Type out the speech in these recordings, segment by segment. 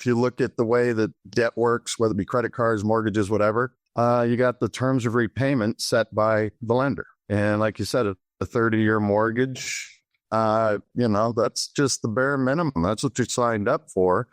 if you look at the way that debt works, whether it be credit cards, mortgages, whatever, you got the terms of repayment set by the lender. And like you said, a 30-year mortgage, that's just the bare minimum. That's what you signed up for.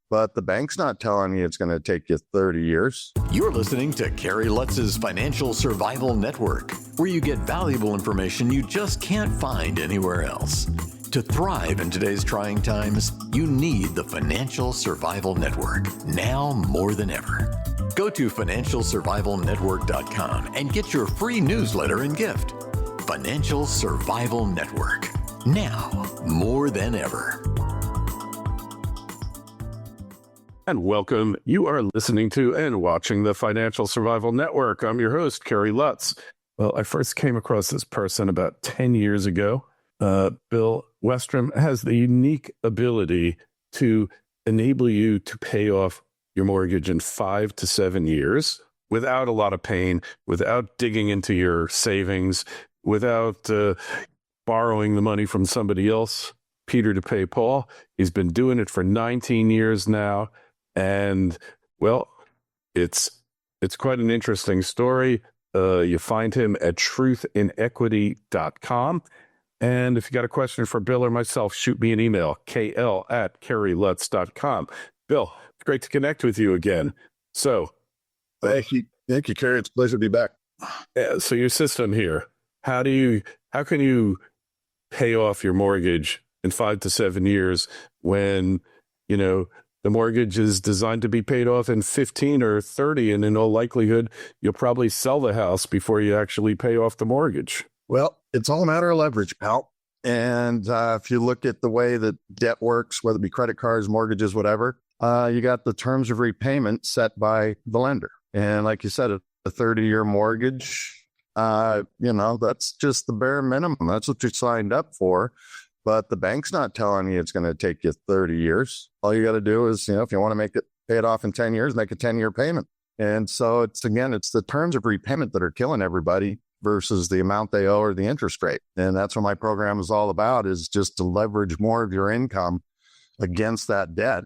But the bank's not telling you it's going to take you 30 years. You're listening to Kerry Lutz's Financial Survival Network, where you get valuable information you just can't find anywhere else. To thrive in today's trying times, you need the Financial Survival Network, now more than ever. Go to financialsurvivalnetwork.com and get your free newsletter and gift. Financial Survival Network, now more than ever. And welcome. You are listening to and watching the Financial Survival Network. I'm your host, Kerry Lutz. Well, I first came across this person about 10 years ago. Bill Westrom has the unique ability to enable you to pay off your mortgage in 5 to 7 years without a lot of pain, without digging into your savings, without borrowing the money from somebody else, Peter to pay Paul. He's been doing it for 19 years now. And, well, it's quite an interesting story. You find him at truthinequity.com. And if you got a question for Bill or myself, shoot me an email, kl@kerrylutz.com. Bill, it's great to connect with you again. So, Thank you, Kerry. It's a pleasure to be back. So your system here, how can you pay off your mortgage in 5 to 7 years when, the mortgage is designed to be paid off in 15 or 30, and in all likelihood, you'll probably sell the house before you actually pay off the mortgage? Well, it's all a matter of leverage, pal. And if you look at the way that debt works, whether it be credit cards, mortgages, whatever, you got the terms of repayment set by the lender. And like you said, a 30-year mortgage, that's just the bare minimum. That's what you signed up for. But the bank's not telling you it's going to take you 30 years. All you got to do is, if you want to pay it off in 10 years, make a 10-year payment. And so it's the terms of repayment that are killing everybody versus the amount they owe or the interest rate. And that's what my program is all about, is just to leverage more of your income against that debt.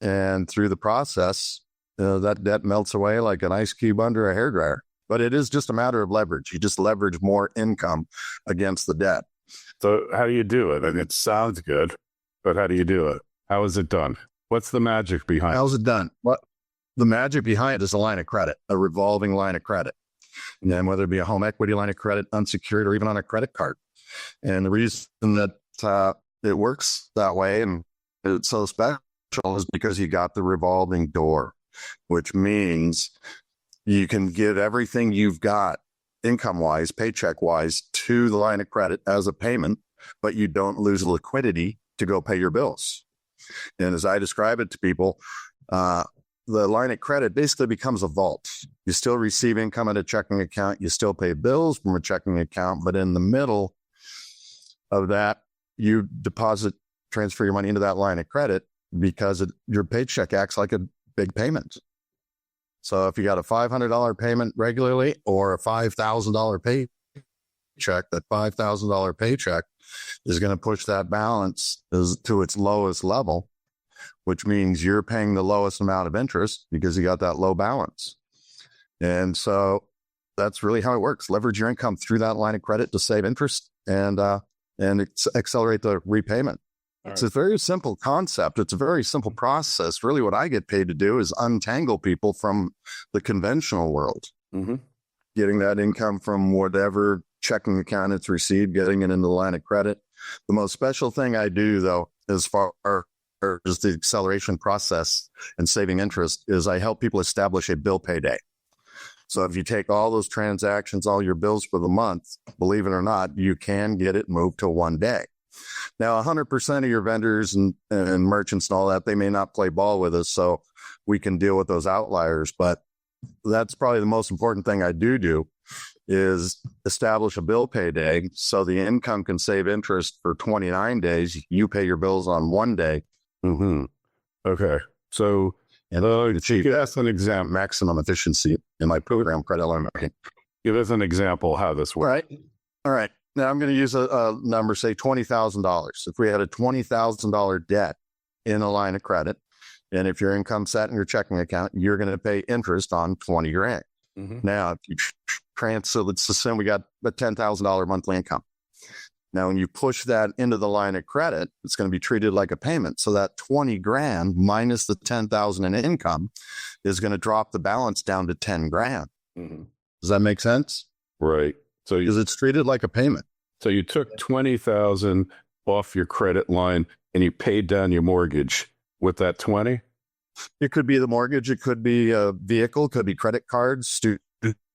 And through the process, that debt melts away like an ice cube under a hairdryer. But it is just a matter of leverage. You just leverage more income against the debt. So how do you do it? And it sounds good, but how do you do it? How is it done? What's the magic behind it? How's it done? The magic behind it is a line of credit, a revolving line of credit. And then whether it be a home equity line of credit, unsecured, or even on a credit card. And the reason that it works that way and it's so special is because you got the revolving door, which means you can give everything you've got income-wise, paycheck-wise, to the line of credit as a payment, but you don't lose liquidity to go pay your bills. And as I describe it to people, the line of credit basically becomes a vault. You still receive income at a checking account. You still pay bills from a checking account. But in the middle of that, you transfer your money into that line of credit because your paycheck acts like a big payment. So if you got a $500 payment regularly or a $5,000 paycheck, that $5,000 paycheck is going to push that balance to its lowest level, which means you're paying the lowest amount of interest because you got that low balance. And so that's really how it works. Leverage your income through that line of credit to save interest and accelerate the repayment. It's a very simple concept. It's a very simple process. Really, what I get paid to do is untangle people from the conventional world, getting that income from whatever checking account it's received, getting it into the line of credit. The most special thing I do, though, as far as the acceleration process and saving interest, is I help people establish a bill payday. So if you take all those transactions, all your bills for the month, believe it or not, you can get it moved to one day. Now, 100% of your vendors and merchants and all that, they may not play ball with us, so we can deal with those outliers. But that's probably the most important thing I do is establish a bill payday so the income can save interest for 29 days. You pay your bills on one day. Okay. So achieve that's an example. Maximum efficiency in my program, credit line marketing. Give us an example how this works. All right. Now I'm going to use a number, say $20,000. If we had a $20,000 debt in a line of credit And if your income set in your checking account, you're going to pay interest on 20 grand. Now, if you so let's assume we got a $10,000 monthly income. Now, when you push that into the line of credit, it's going to be treated like a payment. So that 20 grand minus the 10,000 in income is going to drop the balance down to 10 grand. Does that make sense? Right. So because it's treated like a payment. So you took 20,000 off your credit line and you paid down your mortgage with that 20? It could be the mortgage. It could be a vehicle. It could be credit cards, student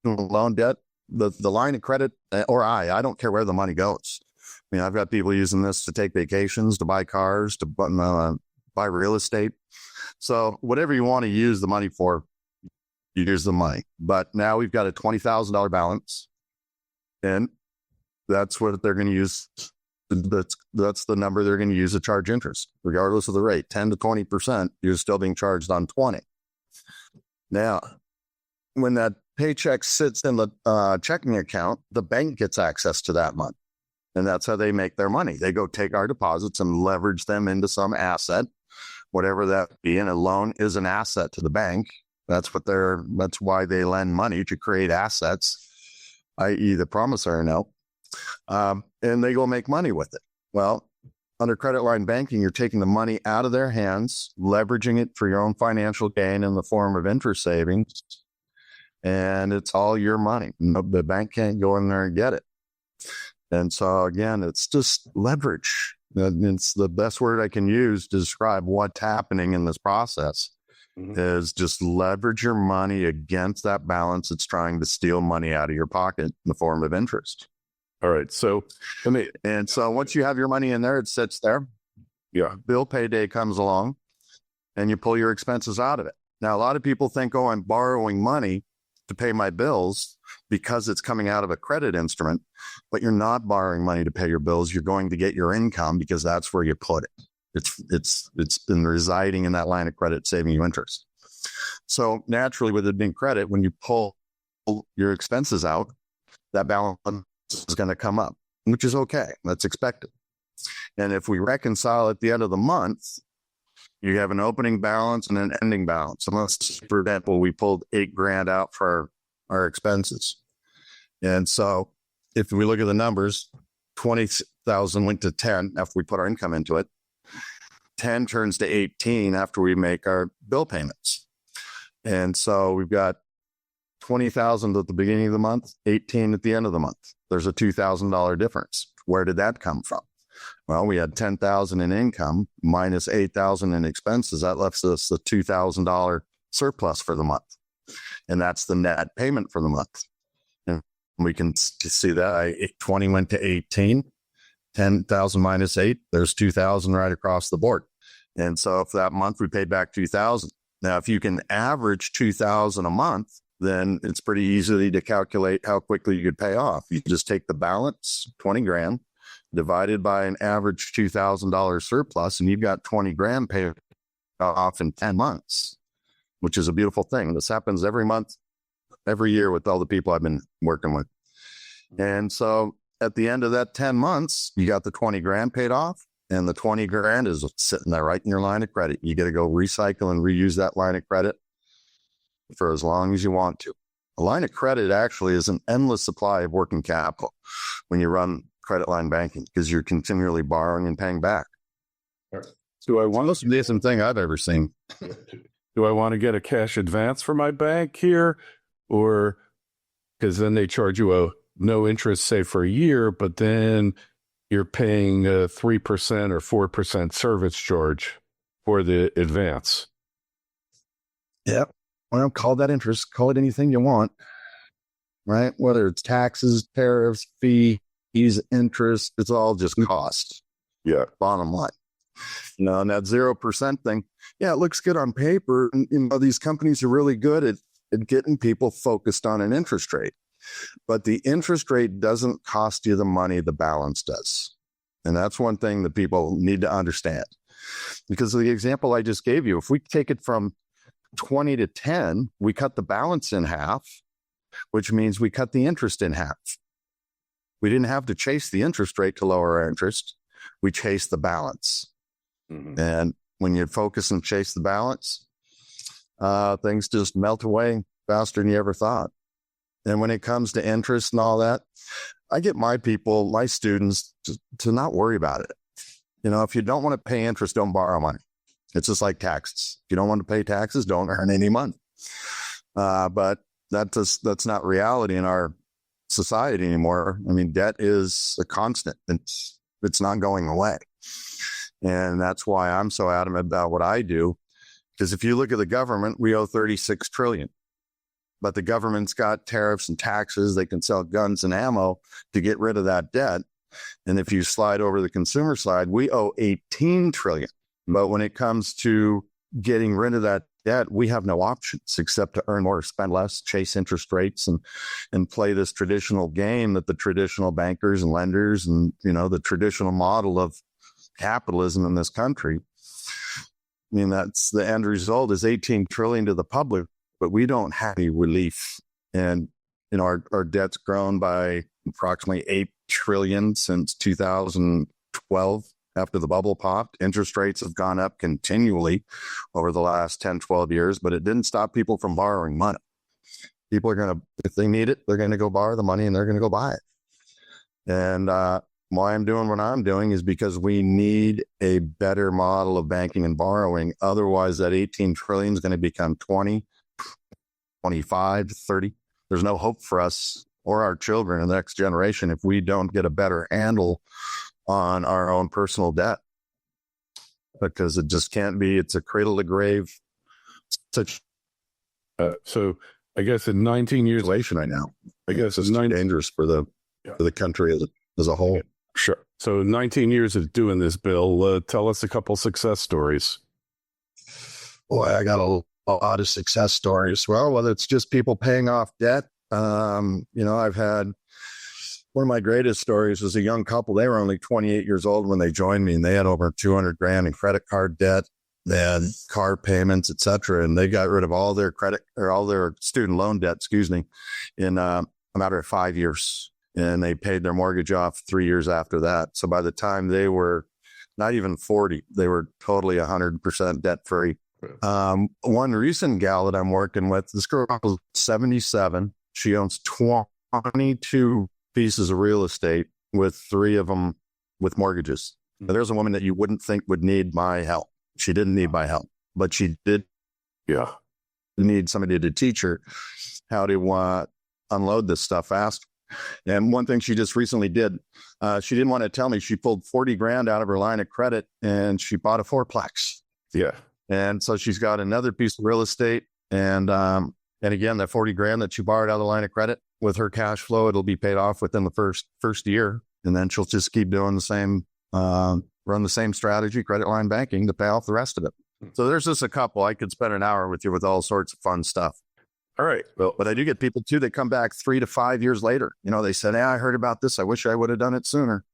loan debt, the line of credit, or I don't care where the money goes. I mean, I've got people using this to take vacations, to buy cars, to buy real estate. So whatever you want to use the money for, you use the money. But now we've got a $20,000 balance, and that's what they're going to use. That's the number they're going to use to charge interest, regardless of the rate. 10 to 20%, you're still being charged on 20. Now, when that paycheck sits in the checking account, the bank gets access to that money. And that's how they make their money. They go take our deposits and leverage them into some asset, whatever that be. And a loan is an asset to the bank. That's why they lend money, to create assets, i.e. the promissory note. And they go make money with it. Well, under credit line banking, you're taking the money out of their hands, leveraging it for your own financial gain in the form of interest savings. And it's all your money. The bank can't go in there and get it. And so, again, it's just leverage. It's the best word I can use to describe what's happening in this process is just leverage your money against that balance. It's trying to steal money out of your pocket in the form of interest. All right. So, and so once you have your money in there, it sits there. Yeah. Bill payday comes along and you pull your expenses out of it. Now, a lot of people think, oh, I'm borrowing money to pay my bills because it's coming out of a credit instrument, but you're not borrowing money to pay your bills. You're going to get your income because that's where you put it. It's been residing in that line of credit, saving you interest. So naturally, with it being credit, when you pull your expenses out, that balance is going to come up, which is okay. That's expected. And if we reconcile at the end of the month, you have an opening balance and an ending balance. Unless, for example, we pulled $8,000 out for our expenses. And so if we look at the numbers, 20,000 went to 10 after we put our income into it. 10 turns to 18 after we make our bill payments. And so we've got 20,000 at the beginning of the month, 18 at the end of the month. There's a $2,000 difference. Where did that come from? Well, we had 10,000 in income minus 8,000 in expenses. That left us a $2,000 surplus for the month. And that's the net payment for the month. And we can see that 20 went to 18, 10,000 minus 8, there's 2,000 right across the board. And so for that month, we paid back 2,000. Now, if you can average 2,000 a month, then it's pretty easy to calculate how quickly you could pay off. You just take the balance, 20 grand, divided by an average $2,000 surplus, and you've got 20 grand paid off in 10 months, which is a beautiful thing. This happens every month, every year with all the people I've been working with. And so at the end of that 10 months, you got the 20 grand paid off, and the 20 grand is sitting there right in your line of credit. You got to go recycle and reuse that line of credit for as long as you want to. A line of credit actually is an endless supply of working capital when you run credit line banking, because you're continually borrowing and paying back. Do I want Most decent thing I've ever seen. Do I want to get a cash advance from my bank here? Or because then they charge you a no interest, say, for a year, but then you're paying a 3% or 4% service charge for the advance. Yeah. Well, call that interest, call it anything you want, right? Whether it's taxes, tariffs, fees, interest, it's all just cost. Yeah. Bottom line. And that 0% thing, yeah, it looks good on paper. And, these companies are really good at getting people focused on an interest rate. But the interest rate doesn't cost you the money, the balance does. And that's one thing that people need to understand. Because of the example I just gave you, if we take it from 20 to 10, we cut the balance in half, which means we cut the interest in half. We didn't have to chase the interest rate to lower our interest. We chased the balance. And when you focus and chase the balance, things just melt away faster than you ever thought. And when it comes to interest and all that, I get my students to not worry about it. If you don't want to pay interest, don't borrow money. It's just like taxes. If you don't want to pay taxes, don't earn any money. But that's not reality in our society anymore. I mean, debt is a constant. It's not going away. And that's why I'm so adamant about what I do. Because if you look at the government, we owe $36 trillion. But the government's got tariffs and taxes. They can sell guns and ammo to get rid of that debt. And if you slide over the consumer side, we owe $18 trillion. But when it comes to getting rid of that debt, we have no options except to earn more, spend less, chase interest rates, and play this traditional game that the traditional bankers and lenders and, the traditional model of capitalism in this country. I mean, that's the end result is $18 trillion to the public, but we don't have any relief. And, our debt's grown by approximately $8 trillion since 2012. After the bubble popped, interest rates have gone up continually over the last 10, 12 years, but it didn't stop people from borrowing money. People are going to, if they need it, they're going to go borrow the money and they're going to go buy it. And why I'm doing what I'm doing is because we need a better model of banking and borrowing. Otherwise, that 18 trillion is going to become 20, 25, 30. There's no hope for us or our children in the next generation if we don't get a better handle on our own personal debt, because it just can't be. It's a cradle to grave. So I guess in 19 years, right now, I guess it's dangerous for the country as a whole. Sure. So 19 years of doing this, Bill. Tell us a couple success stories. Boy, I got a lot of success stories. Well, whether it's just people paying off debt, I've had. One of my greatest stories was a young couple. They were only 28 years old when they joined me, and they had over 200 grand in credit card debt. They had car payments, et cetera, and they got rid of all their all their student loan debt, in a matter of 5 years. And they paid their mortgage off 3 years after that. So by the time they were not even 40, they were totally 100% debt free. One recent gal that I'm working with, this girl is 77. She owns 22 pieces of real estate, with 3 of them with mortgages. Now, there's a woman that you wouldn't think would need my help. She didn't need my help, but she did need somebody to teach her how to unload this stuff fast. And one thing she just recently did, she didn't want to tell me, she pulled 40 grand out of her line of credit and she bought a 4-plex. Yeah. And so she's got another piece of real estate. And again, that 40 grand that she borrowed out of the line of credit, with her cash flow, it'll be paid off within the first year. And then she'll just keep doing the same, run the same strategy, credit line banking, to pay off the rest of it. So there's just a couple. I could spend an hour with you with all sorts of fun stuff. All right. Well, but I do get people too that come back 3 to 5 years later. They said, "Hey, I heard about this. I wish I would have done it sooner."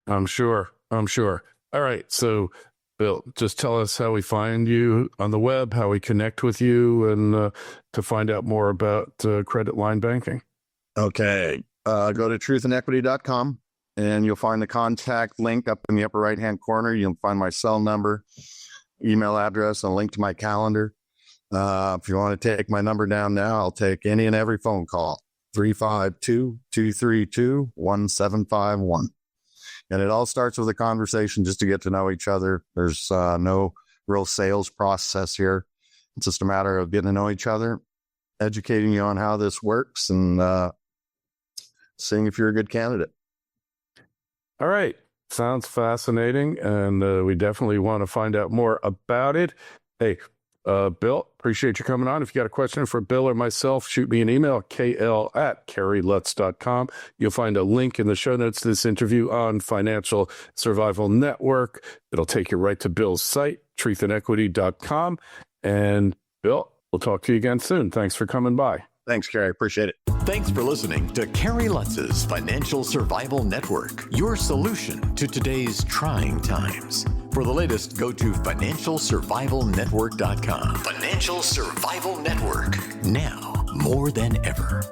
I'm sure. All right. So, Bill, just tell us how we find you on the web, how we connect with you, and to find out more about credit line banking. Okay. Go to truthandequity.com and you'll find the contact link up in the upper right-hand corner. You'll find my cell number, email address, and a link to my calendar. If you want to take my number down now, I'll take any and every phone call, 352-232-1751. And it all starts with a conversation just to get to know each other. There's no real sales process here. It's just a matter of getting to know each other, educating you on how this works, and seeing if you're a good candidate. All right. Sounds fascinating. And we definitely want to find out more about it. Hey, Bill, appreciate you coming on. If you got a question for Bill or myself, shoot me an email, kl@kerrylutz.com. You'll find a link in the show notes to this interview on Financial Survival Network. It'll take you right to Bill's site, truthandequity.com. And Bill, we'll talk to you again soon. Thanks for coming by. Thanks, Kerry. Appreciate it. Thanks for listening to Kerry Lutz's Financial Survival Network, your solution to today's trying times. For the latest, go to financialsurvivalnetwork.com. Financial Survival Network, now more than ever.